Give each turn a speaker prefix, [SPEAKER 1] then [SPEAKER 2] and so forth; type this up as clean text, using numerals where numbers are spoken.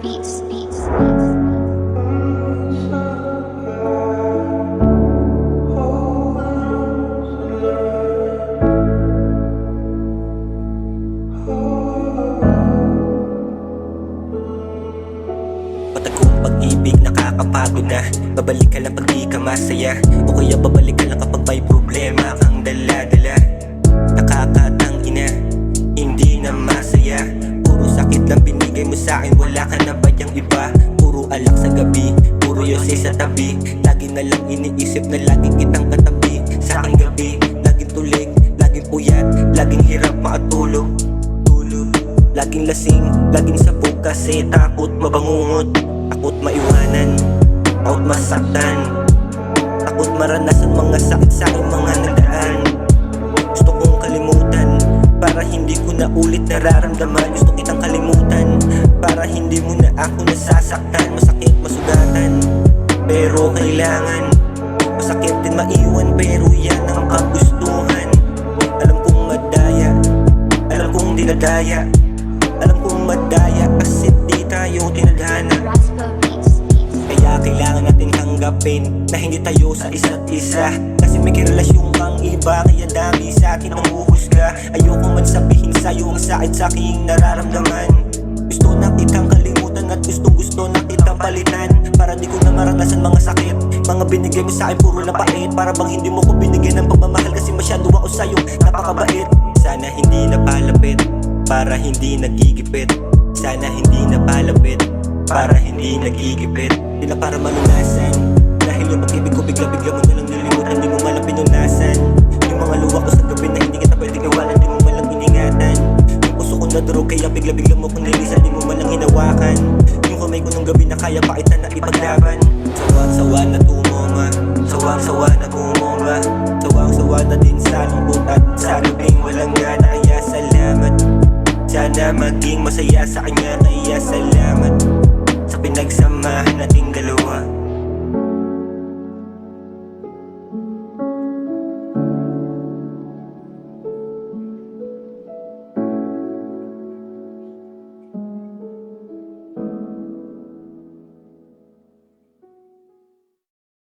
[SPEAKER 1] Beats.
[SPEAKER 2] Patagong pag-ibig nakakapagod na. Babalik ka lang pag di ka masaya, o kaya babalik ka lang kapag may problema kang dala-dala. Nakakatang ina, hindi na masaya. Puro sakit lang binigay mo sa'kin, wala ka na ba yang iba? Puro alak sa gabi, puro yose sa tabi. Lagi na lang iniisip na lagi kitang katabi. Sa aking gabi, laging tulig, laging puyat, laging hirap makatulog. Laging lasing, laging sabog kasi takot mabangungot. Takot maiwanan, takot masaktan, takot maranasan mga sakit sa aking mga nagdaan. Gusto kong kalimutan para hindi ko na ulit nararamdaman. Gusto kitang kalimutan para hindi mo na ako nasasaktan. Masakit masugatan, pero kailangan. Masakit din maiwan, pero yan ang kagustuhan. Alam kong madaya, alam kong dinadaya. Alam kong madaya kasi di tayo tinadhana. Kaya kailangan natin tanggapin na hindi tayo sa isa't isa. Kasi may kirelasyon kang iba, kaya dami sa akin ang huhusga. Ayoko man sabihin sa'yo ang sakit sa aking nararamdaman. Gusto na kitang kalimutan at gusto na kitang palitan, para di ko na maranasan mga sakit. Mga binigay mo sa'kin puro lang pait, para bang hindi mo ko binigyan ng pagmamahal. Kasi masyado ako sa'yo napakabait. Sana hindi na palapit para hindi nagigipit. Sana hindi na palapit para hindi nagigipit. Di na para malunasan, dahil yung pag-ibig ko bigla-bigla mo nalang nilimutan. Di mo malang pinunasan yung mga luha ko sa gabi na hindi kita pwedeng iwanan. Di mo malang iningatan yung puso ko na durog, kaya bigla-bigla mo kong nilisan. Di mo malang hinawakan yung kamay ko nung gabi na kaya pa kita na ipaglaban. Sawang-sawa na tumoma, sawang-sawa na gumoma, sawang-sawa na din sa lungkot at sa gabing walang gana. Kaya salamat, sana maging masaya sa kanya. Kaya salamat sa pinagsamahan nating dalawa.